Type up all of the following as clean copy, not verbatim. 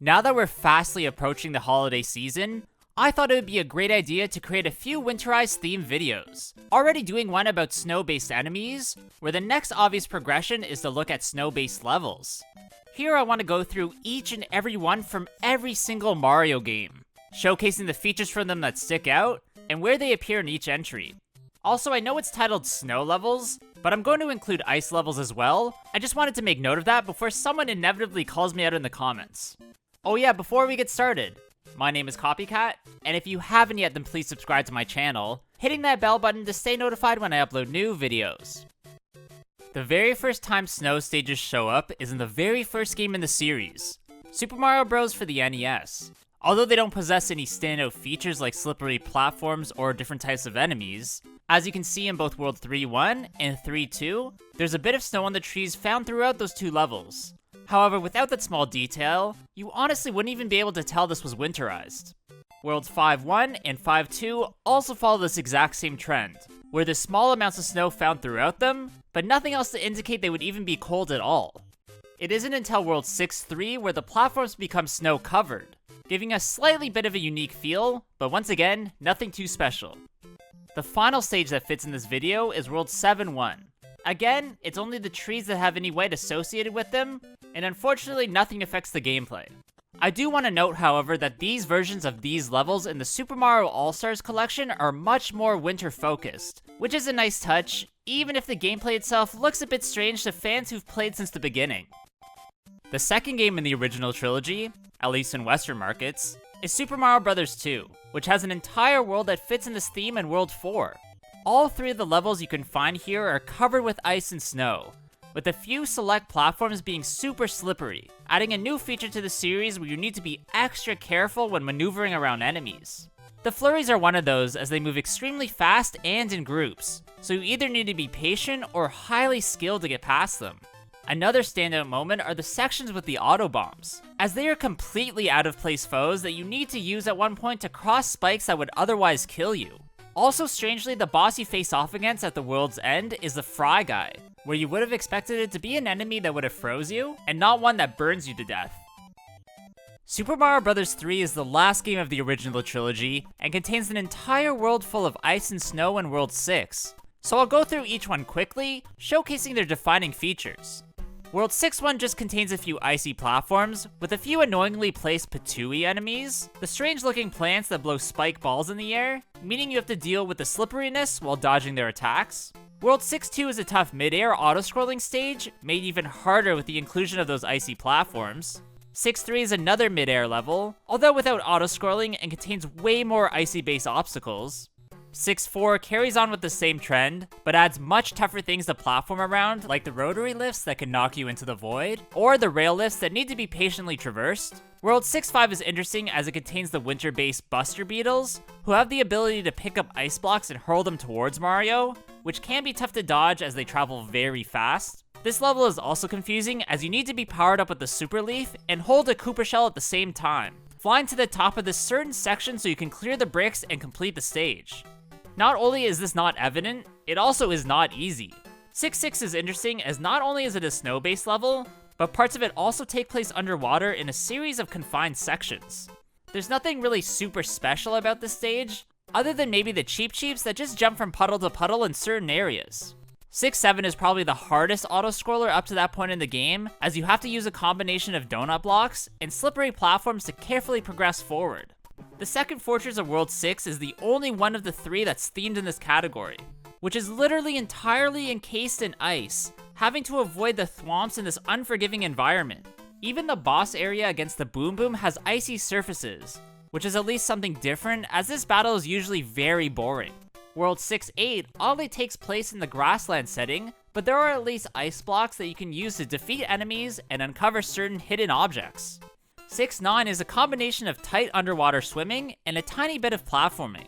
Now that we're fastly approaching the holiday season, I thought it would be a great idea to create a few winterized themed videos. Already doing one about snow-based enemies, where the next obvious progression is to look at snow-based levels. Here I want to go through each and every one from every single Mario game, showcasing the features from them that stick out, and where they appear in each entry. Also, I know it's titled Snow Levels, but I'm going to include Ice Levels as well. I just wanted to make note of that before someone inevitably calls me out in the comments. Oh yeah, before we get started, my name is Copycat, and if you haven't yet, then please subscribe to my channel, hitting that bell button to stay notified when I upload new videos. The very first time snow stages show up is in the very first game in the series, Super Mario Bros. For the NES. Although they don't possess any standout features like slippery platforms or different types of enemies, as you can see in both World 3.1 and 3.2, there's a bit of snow on the trees found throughout those two levels. However, without that small detail, you honestly wouldn't even be able to tell this was winterized. Worlds 5.1 and 5.2 also follow this exact same trend, where there's small amounts of snow found throughout them, but nothing else to indicate they would even be cold at all. It isn't until World 6.3 where the platforms become snow covered, giving a slightly bit of a unique feel, but once again, nothing too special. The final stage that fits in this video is World 7.1. Again, it's only the trees that have any weight associated with them, and unfortunately nothing affects the gameplay. I do want to note, however, that these versions of these levels in the Super Mario All-Stars collection are much more winter focused, which is a nice touch, even if the gameplay itself looks a bit strange to fans who've played since the beginning. The second game in the original trilogy, at least in Western markets, is Super Mario Bros. 2, which has an entire world that fits in this theme in World 4. All three of the levels you can find here are covered with ice and snow, with a few select platforms being super slippery, adding a new feature to the series where you need to be extra careful when maneuvering around enemies. The flurries are one of those, as they move extremely fast and in groups, so you either need to be patient or highly skilled to get past them. Another standout moment are the sections with the auto bombs, as they are completely out of place foes that you need to use at one point to cross spikes that would otherwise kill you. Also, strangely, the boss you face off against at the world's end is the Fry Guy, where you would have expected it to be an enemy that would have froze you, and not one that burns you to death. Super Mario Bros. 3 is the last game of the original trilogy, and contains an entire world full of ice and snow in World 6, so I'll go through each one quickly, showcasing their defining features. World 6.1 just contains a few icy platforms, with a few annoyingly placed Patooey enemies, the strange looking plants that blow spike balls in the air, meaning you have to deal with the slipperiness while dodging their attacks. World 6.2 is a tough mid-air auto-scrolling stage, made even harder with the inclusion of those icy platforms. 6.3 is another mid-air level, although without auto-scrolling and contains way more icy-based obstacles. 6.4 carries on with the same trend, but adds much tougher things to platform around, like the rotary lifts that can knock you into the void, or the rail lifts that need to be patiently traversed. World 6.5 is interesting as it contains the winter-based Buster Beetles, who have the ability to pick up ice blocks and hurl them towards Mario, which can be tough to dodge as they travel very fast. This level is also confusing as you need to be powered up with the Super Leaf and hold a Koopa Shell at the same time, flying to the top of this certain section so you can clear the bricks and complete the stage. Not only is this not evident, it also is not easy. 6.6 is interesting as not only is it a snow-based level, but parts of it also take place underwater in a series of confined sections. There's nothing really super special about this stage, other than maybe the Cheep Cheeps that just jump from puddle to puddle in certain areas. 6.7 is probably the hardest auto-scroller up to that point in the game, as you have to use a combination of donut blocks and slippery platforms to carefully progress forward. The second fortress of World 6 is the only one of the three that's themed in this category, which is literally entirely encased in ice, having to avoid the thwomps in this unforgiving environment. Even the boss area against the Boom Boom has icy surfaces, which is at least something different as this battle is usually very boring. World 6.8 oddly takes place in the grassland setting, but there are at least ice blocks that you can use to defeat enemies and uncover certain hidden objects. 6.9 is a combination of tight underwater swimming and a tiny bit of platforming,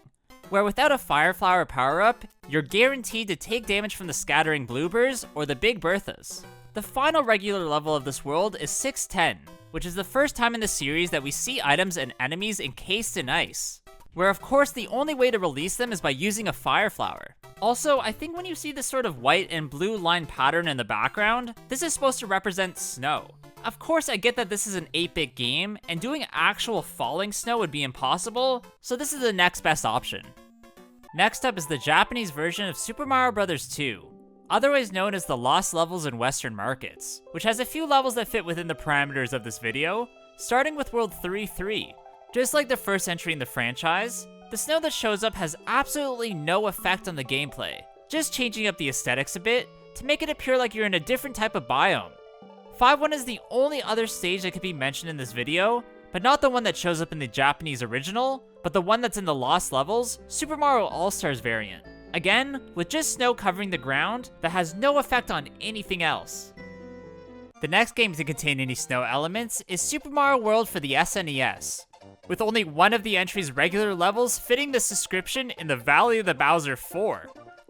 where without a Fire Flower power-up, you're guaranteed to take damage from the scattering bloopers or the Big Berthas. The final regular level of this world is 6.10, which is the first time in the series that we see items and enemies encased in ice. where of course the only way to release them is by using a fire flower. Also, I think when you see this sort of white and blue line pattern in the background, this is supposed to represent snow. Of course, I get that this is an 8-bit game, and doing actual falling snow would be impossible, so this is the next best option. Next up is the Japanese version of Super Mario Bros. 2, otherwise known as the Lost Levels in Western markets, which has a few levels that fit within the parameters of this video, starting with World 3-3. Just like the first entry in the franchise, the snow that shows up has absolutely no effect on the gameplay, just changing up the aesthetics a bit to make it appear like you're in a different type of biome. 5-1 is the only other stage that could be mentioned in this video, but not the one that shows up in the Japanese original, but the one that's in the Lost Levels Super Mario All-Stars variant. Again, with just snow covering the ground that has no effect on anything else. The next game to contain any snow elements is Super Mario World for the SNES, with only one of the entry's regular levels fitting this description in the Valley of the Bowser 4.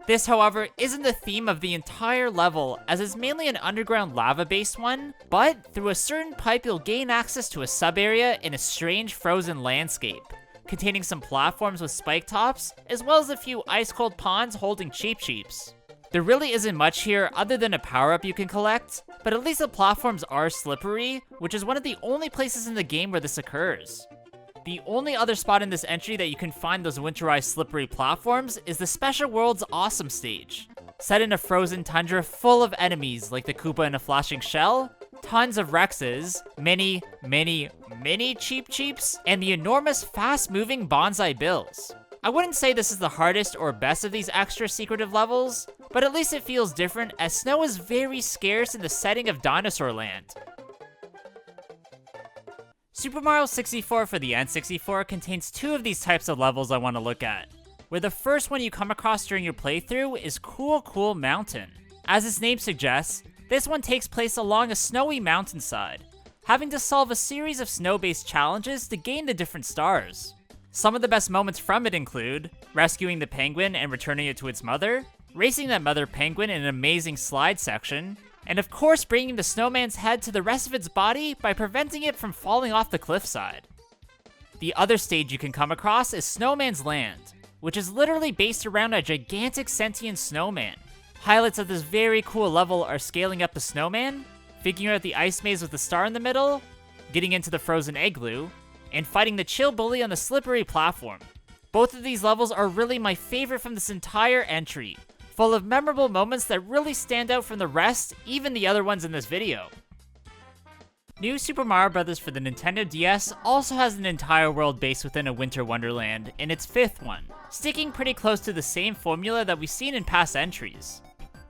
This, however, isn't the theme of the entire level, as it's mainly an underground lava-based one, but through a certain pipe you'll gain access to a sub-area in a strange frozen landscape, containing some platforms with spike tops, as well as a few ice-cold ponds holding Cheep Cheeps. There really isn't much here other than a power-up you can collect, but at least the platforms are slippery, which is one of the only places in the game where this occurs. The only other spot in this entry that you can find those winterized slippery platforms is the Special World's Awesome stage. Set in a frozen tundra full of enemies like the Koopa in a flashing shell, tons of Rexes, many Cheep Cheeps, and the enormous fast-moving Bonsai Bills. I wouldn't say this is the hardest or best of these extra secretive levels, but at least it feels different as snow is very scarce in the setting of Dinosaur Land. Super Mario 64 for the N64 contains two of these types of levels I want to look at, where the first one you come across during your playthrough is Cool Mountain. As its name suggests, this one takes place along a snowy mountainside, having to solve a series of snow-based challenges to gain the different stars. Some of the best moments from it include rescuing the penguin and returning it to its mother, racing that mother penguin in an amazing slide section, and of course bringing the snowman's head to the rest of its body by preventing it from falling off the cliffside. The other stage you can come across is Snowman's Land, which is literally based around a gigantic sentient snowman. Highlights of this very cool level are scaling up the snowman, figuring out the ice maze with the star in the middle, getting into the frozen igloo, and fighting the chill bully on the slippery platform. Both of these levels are really my favorite from this entire entry, full of memorable moments that really stand out from the rest, even the other ones in this video. New Super Mario Bros. For the Nintendo DS also has an entire world based within a winter wonderland in its fifth one, sticking pretty close to the same formula that we've seen in past entries.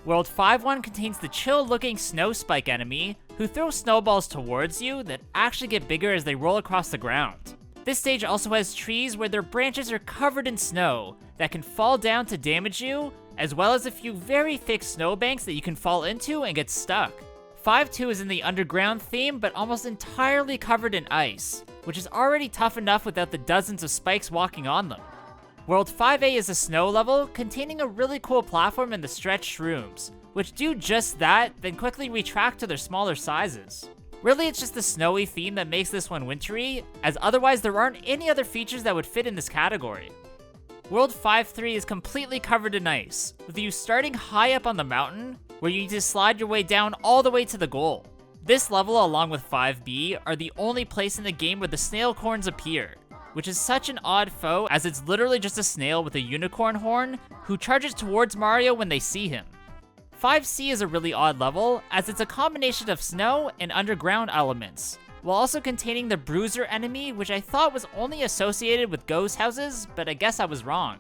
World 5-1 contains the chill-looking Snow Spike enemy, who throws snowballs towards you that actually get bigger as they roll across the ground. This stage also has trees where their branches are covered in snow that can fall down to damage you, as well as a few very thick snowbanks that you can fall into and get stuck. 5-2 is in the underground theme, but almost entirely covered in ice, which is already tough enough without the dozens of spikes walking on them. World 5A is a snow level containing a really cool platform and the stretched shrooms, which do just that, then quickly retract to their smaller sizes. Really, it's just the snowy theme that makes this one wintry, as otherwise there aren't any other features that would fit in this category. World 5-3 is completely covered in ice, with you starting high up on the mountain, where you need to slide your way down all the way to the goal. This level, along with 5B, are the only place in the game where the snail corns appear, which is such an odd foe as it's literally just a snail with a unicorn horn who charges towards Mario when they see him. 5C is a really odd level, as it's a combination of snow and underground elements, while also containing the Bruiser enemy, which I thought was only associated with ghost houses, but I guess I was wrong.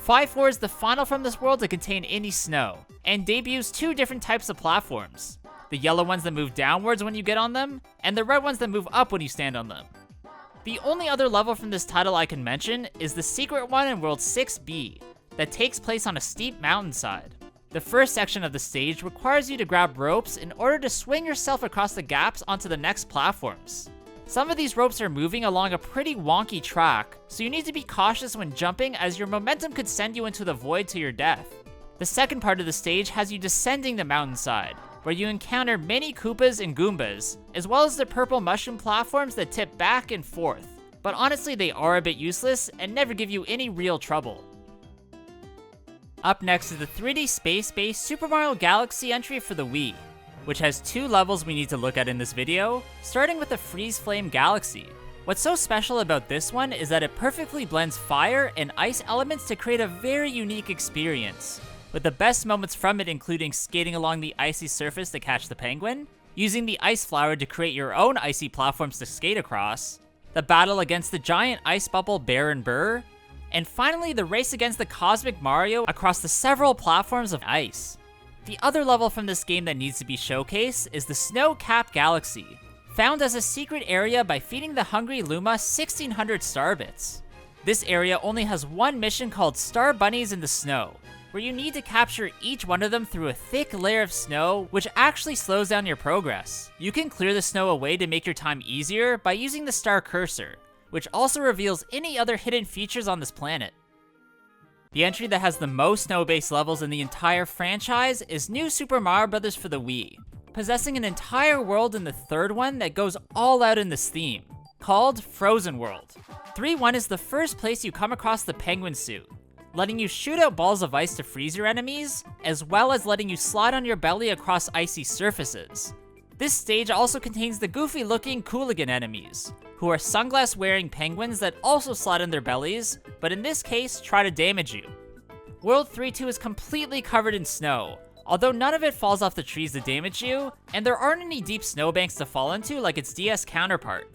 5-4 is the final from this world to contain any snow, and debuts two different types of platforms. The yellow ones that move downwards when you get on them, and the red ones that move up when you stand on them. The only other level from this title I can mention is the secret one in World 6B, that takes place on a steep mountainside. The first section of the stage requires you to grab ropes in order to swing yourself across the gaps onto the next platforms. Some of these ropes are moving along a pretty wonky track, so you need to be cautious when jumping as your momentum could send you into the void to your death. The second part of the stage has you descending the mountainside, where you encounter many Koopas and Goombas, as well as the purple mushroom platforms that tip back and forth. but honestly they are a bit useless and never give you any real trouble. Up next is the 3D space-based Super Mario Galaxy entry for the Wii, which has 2 levels we need to look at in this video, starting with the Freeze Flame Galaxy. What's so special about this one is that it perfectly blends fire and ice elements to create a very unique experience, with the best moments from it including skating along the icy surface to catch the penguin, using the ice flower to create your own icy platforms to skate across, the battle against the giant ice bubble Baron Burr, and finally the race against the Cosmic Mario across the several platforms of ice. The other level from this game that needs to be showcased is the Snow-Capped Galaxy, found as a secret area by feeding the hungry Luma 1600 star bits. This area only has one mission called Star Bunnies in the Snow, where you need to capture each one of them through a thick layer of snow, which actually slows down your progress. You can clear the snow away to make your time easier by using the star cursor, which also reveals any other hidden features on this planet. The entry that has the most snow-based levels in the entire franchise is New Super Mario Bros. For the Wii, possessing an entire world in the third one that goes all out in this theme, called Frozen World. 3-1 is the first place you come across the penguin suit, letting you shoot out balls of ice to freeze your enemies, as well as letting you slide on your belly across icy surfaces. This stage also contains the goofy-looking Cooligan enemies, who are sunglass-wearing penguins that also slide on their bellies, but in this case, try to damage you. World 3-2 is completely covered in snow, although none of it falls off the trees to damage you, and there aren't any deep snowbanks to fall into like its DS counterpart.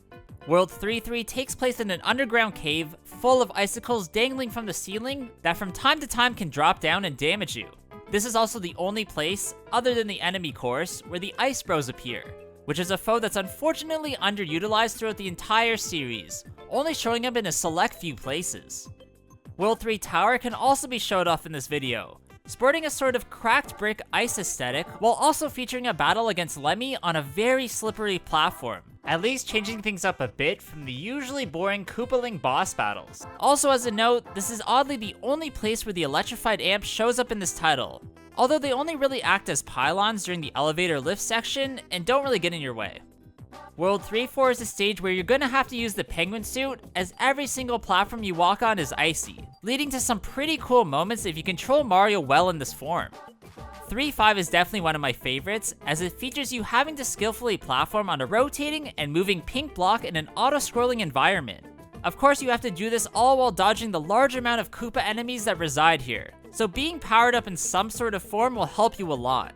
World 3-3 takes place in an underground cave full of icicles dangling from the ceiling that from time to time can drop down and damage you. This is also the only place, other than the enemy course, where the Ice Bros appear, which is a foe that's unfortunately underutilized throughout the entire series, only showing up in a select few places. World 3 Tower can also be showed off in this video, sporting a sort of cracked brick ice aesthetic while also featuring a battle against Lemmy on a very slippery platform, at least changing things up a bit from the usually boring Koopaling boss battles. Also as a note, this is oddly the only place where the electrified amp shows up in this title, although they only really act as pylons during the elevator lift section and don't really get in your way. World 3-4 is a stage where you're gonna have to use the penguin suit, as every single platform you walk on is icy, leading to some pretty cool moments if you control Mario well in this form. 3-5 is definitely one of my favorites, as it features you having to skillfully platform on a rotating and moving pink block in an auto-scrolling environment. Of course, you have to do this all while dodging the large amount of Koopa enemies that reside here, so being powered up in some sort of form will help you a lot.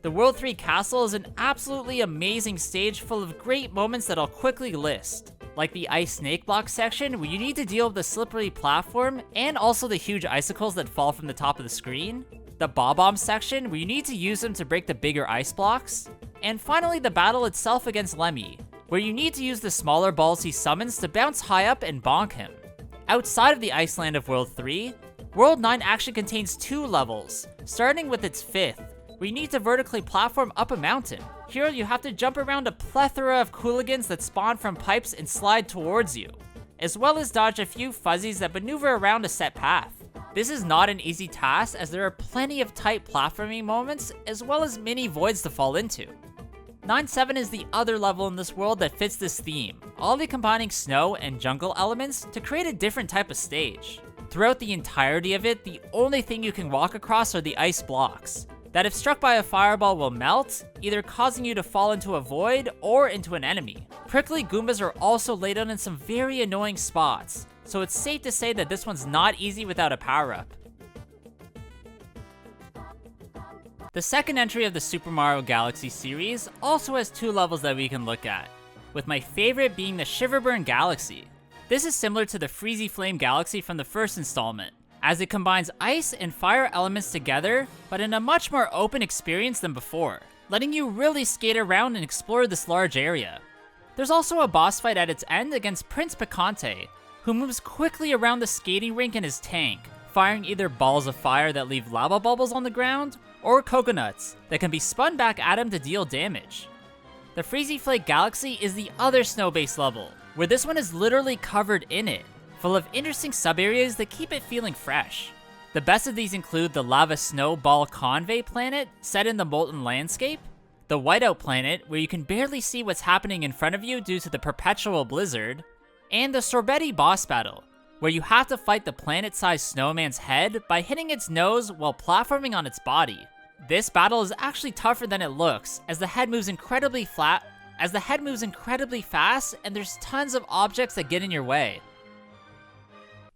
The World 3 Castle is an absolutely amazing stage full of great moments that I'll quickly list, like the ice snake block section where you need to deal with the slippery platform and also the huge icicles that fall from the top of the screen, the Bob-Omb section where you need to use them to break the bigger ice blocks, and finally the battle itself against Lemmy, where you need to use the smaller balls he summons to bounce high up and bonk him. Outside of the Iceland of World 3, World 9 actually contains 2 levels, starting with its 5th, where you need to vertically platform up a mountain. Here you have to jump around a plethora of Cooligans that spawn from pipes and slide towards you, as well as dodge a few fuzzies that maneuver around a set path. This is not an easy task, as there are plenty of tight platforming moments, as well as many voids to fall into. 9-7 is the other level in this world that fits this theme, oddly combining snow and jungle elements to create a different type of stage. Throughout the entirety of it, the only thing you can walk across are the ice blocks, that if struck by a fireball will melt, either causing you to fall into a void or into an enemy. Prickly Goombas are also laid out in some very annoying spots, so it's safe to say that this one's not easy without a power-up. The second entry of the Super Mario Galaxy series also has 2 levels that we can look at, with my favorite being the Shiverburn Galaxy. This is similar to the Freezy Flame Galaxy from the first installment, as it combines ice and fire elements together, but in a much more open experience than before, letting you really skate around and explore this large area. There's also a boss fight at its end against Prince Picante, who moves quickly around the skating rink in his tank, firing either balls of fire that leave lava bubbles on the ground, or coconuts that can be spun back at him to deal damage. The Freezy Flake Galaxy is the other snow-based level, where this one is literally covered in it, full of interesting sub-areas that keep it feeling fresh. The best of these include the Lava Snowball Convey planet, set in the molten landscape, the Whiteout planet, where you can barely see what's happening in front of you due to the perpetual blizzard, and the Sorbetti boss battle, where you have to fight the planet-sized snowman's head by hitting its nose while platforming on its body. This battle is actually tougher than it looks, as the head moves incredibly fast and there's tons of objects that get in your way.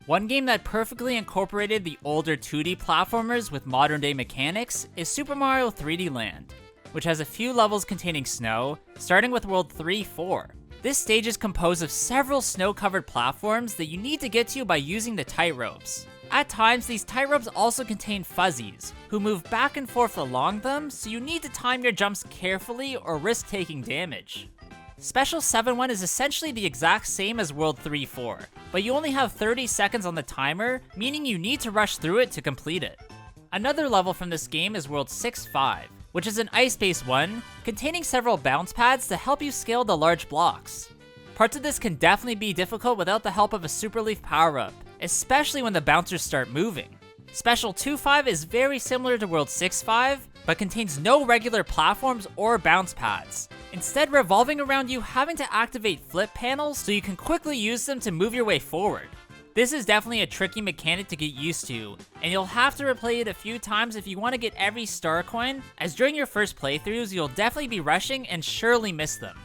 One game that perfectly incorporated the older 2D platformers with modern day mechanics is Super Mario 3D Land, which has a few levels containing snow, starting with World 3-4. This stage is composed of several snow-covered platforms that you need to get to by using the tightropes. At times, these tightropes also contain fuzzies, who move back and forth along them, so you need to time your jumps carefully or risk taking damage. Special 7-1 is essentially the exact same as World 3-4, but you only have 30 seconds on the timer, meaning you need to rush through it to complete it. Another level from this game is World 6-5, which is an ice-based one, containing several bounce pads to help you scale the large blocks. Parts of this can definitely be difficult without the help of a Super Leaf power-up, especially when the bouncers start moving. Special 2-5 is very similar to World 6-5, but contains no regular platforms or bounce pads, instead revolving around you having to activate flip panels so you can quickly use them to move your way forward. This is definitely a tricky mechanic to get used to, and you'll have to replay it a few times if you want to get every star coin, as during your first playthroughs you'll definitely be rushing and surely miss them.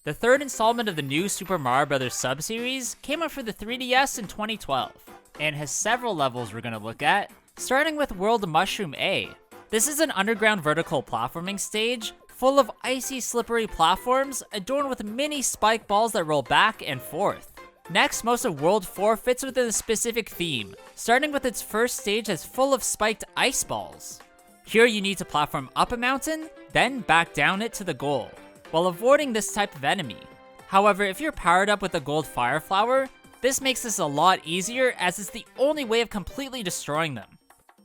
The third installment of the new Super Mario Bros. Sub-series came out for the 3DS in 2012, and has several levels we're going to look at, starting with World Mushroom A. This is an underground vertical platforming stage, full of icy slippery platforms, adorned with mini spike balls that roll back and forth. Next, most of World 4 fits within a specific theme, starting with its first stage that's full of spiked ice balls. Here you need to platform up a mountain, then back down it to the goal, while avoiding this type of enemy. However, if you're powered up with the gold fire flower, this makes this a lot easier as it's the only way of completely destroying them.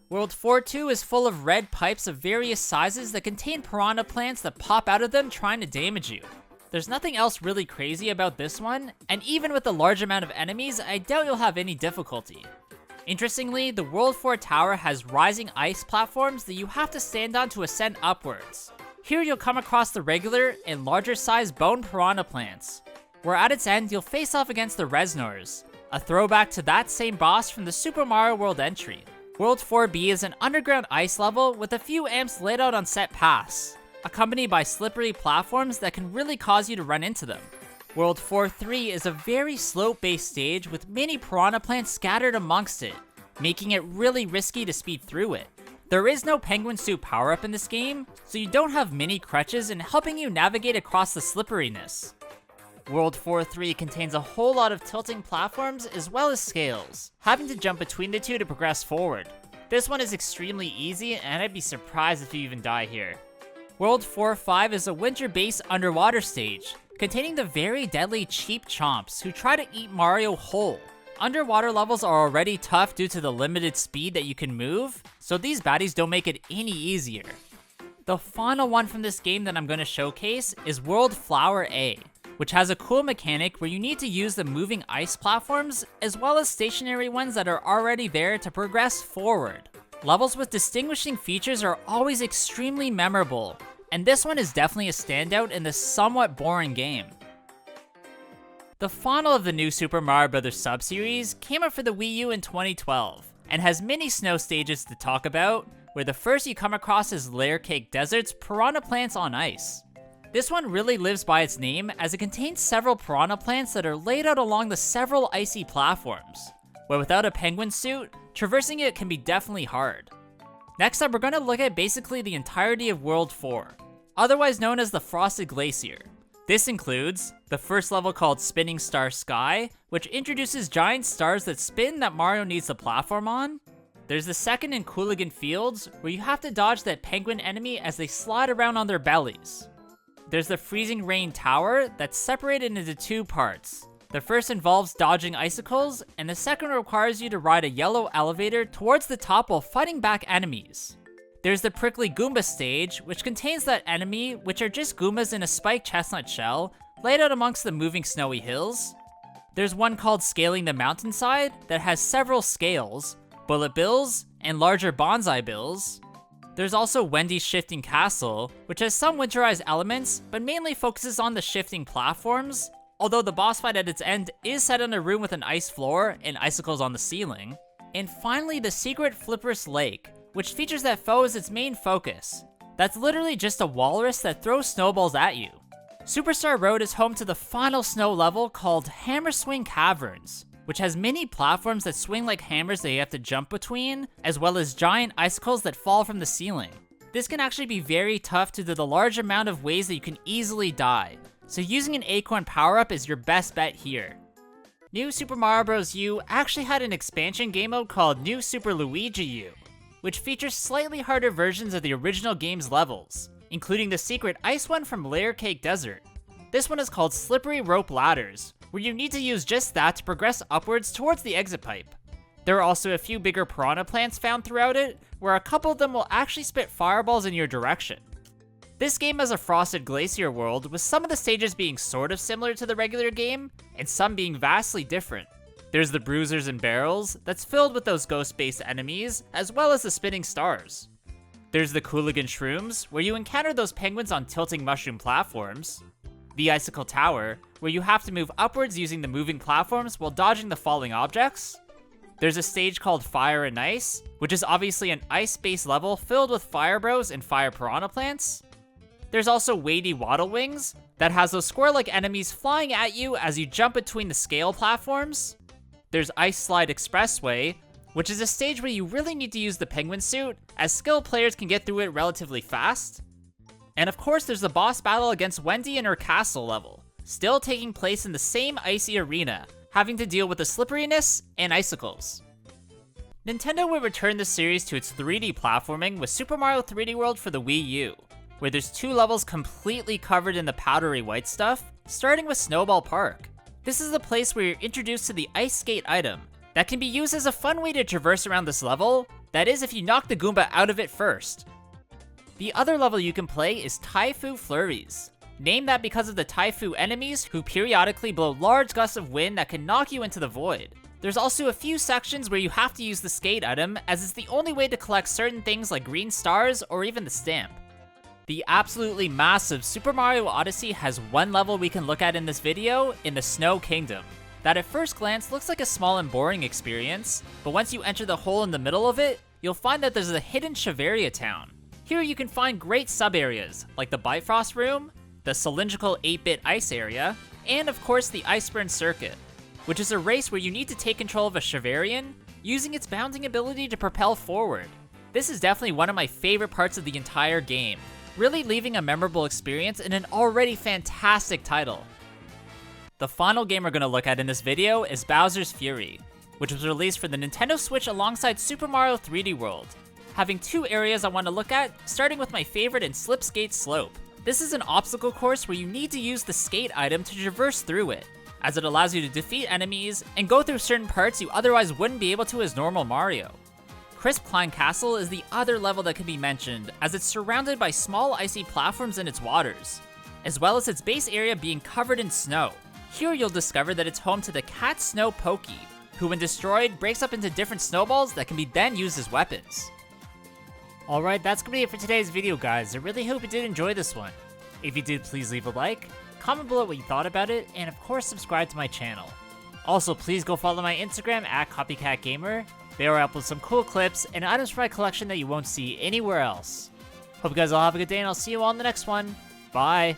World 4-2 is full of red pipes of various sizes that contain piranha plants that pop out of them trying to damage you. There's nothing else really crazy about this one, and even with the large amount of enemies, I doubt you'll have any difficulty. Interestingly, the World 4 tower has rising ice platforms that you have to stand on to ascend upwards. Here you'll come across the regular and larger sized bone piranha plants, where at its end you'll face off against the Reznors, a throwback to that same boss from the Super Mario World entry. World 4B is an underground ice level with a few amps laid out on set paths, accompanied by slippery platforms that can really cause you to run into them. World 4-3 is a very slope-based stage with many piranha plants scattered amongst it, making it really risky to speed through it. There is no penguin suit power-up in this game, so you don't have many crutches in helping you navigate across the slipperiness. World 4-3 contains a whole lot of tilting platforms as well as scales, having to jump between the two to progress forward. This one is extremely easy, and I'd be surprised if you even die here. World 4-5 is a winter-based underwater stage, containing the very deadly Cheap Chomps who try to eat Mario whole. Underwater levels are already tough due to the limited speed that you can move, so these baddies don't make it any easier. The final one from this game that I'm going to showcase is World Flower A, which has a cool mechanic where you need to use the moving ice platforms as well as stationary ones that are already there to progress forward. Levels with distinguishing features are always extremely memorable, and this one is definitely a standout in this somewhat boring game. The final of the new Super Mario Bros. Sub-series came out for the Wii U in 2012, and has many snow stages to talk about, where the first you come across is Layer Cake Desert's Piranha Plants on Ice. This one really lives by its name as it contains several piranha plants that are laid out along the several icy platforms, where without a penguin suit, traversing it can be definitely hard. Next up, we're going to look at basically the entirety of World 4, otherwise known as the Frosted Glacier. This includes the first level called Spinning Star Sky, which introduces giant stars that spin that Mario needs to platform on. There's the second in Cooligan Fields, where you have to dodge that penguin enemy as they slide around on their bellies. There's the Freezing Rain Tower that's separated into two parts. The first involves dodging icicles, and the second requires you to ride a yellow elevator towards the top while fighting back enemies. There's the Prickly Goomba stage, which contains that enemy, which are just Goombas in a spiked chestnut shell, laid out amongst the moving snowy hills. There's one called Scaling the Mountainside that has several scales, bullet bills, and larger bonsai bills. There's also Wendy's Shifting Castle, which has some winterized elements, but mainly focuses on the shifting platforms. although the boss fight at its end is set in a room with an ice floor and icicles on the ceiling. And finally, the secret Flipper's Lake, which features that foe as its main focus. That's literally just a walrus that throws snowballs at you. Superstar Road is home to the final snow level called Hammer Swing Caverns, which has many platforms that swing like hammers that you have to jump between, as well as giant icicles that fall from the ceiling. This can actually be very tough due to the large amount of ways that you can easily die, so using an acorn power-up is your best bet here. New Super Mario Bros. U actually had an expansion game mode called New Super Luigi U, which features slightly harder versions of the original game's levels, including the secret ice one from Layer Cake Desert. This one is called Slippery Rope Ladders, where you need to use just that to progress upwards towards the exit pipe. There are also a few bigger piranha plants found throughout it, where a couple of them will actually spit fireballs in your direction. This game has a frosted glacier world, with some of the stages being sort of similar to the regular game, and some being vastly different. There's the Bruisers and Barrels, that's filled with those ghost-based enemies, as well as the spinning stars. There's the Cooligan Shrooms, where you encounter those penguins on tilting mushroom platforms. The Icicle Tower, where you have to move upwards using the moving platforms while dodging the falling objects. There's a stage called Fire and Ice, which is obviously an ice-based level filled with Fire Bros and Fire Piranha Plants. There's also Wadey Waddle Wings, that has those square-like enemies flying at you as you jump between the scale platforms. There's Ice Slide Expressway, which is a stage where you really need to use the penguin suit, as skilled players can get through it relatively fast. And of course there's the boss battle against Wendy in her castle level, still taking place in the same icy arena, having to deal with the slipperiness and icicles. Nintendo would return the series to its 3D platforming with Super Mario 3D World for the Wii U, where there's 2 levels completely covered in the powdery white stuff, starting with Snowball Park. This is the place where you're introduced to the Ice Skate item, that can be used as a fun way to traverse around this level, that is if you knock the Goomba out of it first. The other level you can play is Ty-Foo Flurries, named that because of the Ty-Foo enemies who periodically blow large gusts of wind that can knock you into the void. There's also a few sections where you have to use the skate item, as it's the only way to collect certain things like green stars or even the stamp. The absolutely massive Super Mario Odyssey has one level we can look at in this video, in the Snow Kingdom, that at first glance looks like a small and boring experience, but once you enter the hole in the middle of it, you'll find that there's a hidden Shiveria town. Here you can find great sub-areas, like the Bifrost Room, the cylindrical 8-bit ice area, and of course the Iceburn Circuit, which is a race where you need to take control of a Shiverian, using its bounding ability to propel forward. This is definitely one of my favorite parts of the entire game, really leaving a memorable experience in an already fantastic title. The final game we're going to look at in this video is Bowser's Fury, which was released for the Nintendo Switch alongside Super Mario 3D World, having 2 areas I want to look at, starting with my favorite in Slip Skate Slope. This is an obstacle course where you need to use the skate item to traverse through it, as it allows you to defeat enemies and go through certain parts you otherwise wouldn't be able to as normal Mario. Crisp Klein Castle is the other level that can be mentioned, as it's surrounded by small icy platforms in its waters, as well as its base area being covered in snow. Here you'll discover that it's home to the Cat Snow Pokey, who when destroyed breaks up into different snowballs that can be then used as weapons. Alright, that's gonna be it for today's video, guys. I really hope you did enjoy this one. If you did, please leave a like, comment below what you thought about it, and of course subscribe to my channel. Also, please go follow my Instagram at CopyCatGamer. There I upload some cool clips and items from my collection that you won't see anywhere else. Hope you guys all have a good day, and I'll see you all in the next one. Bye!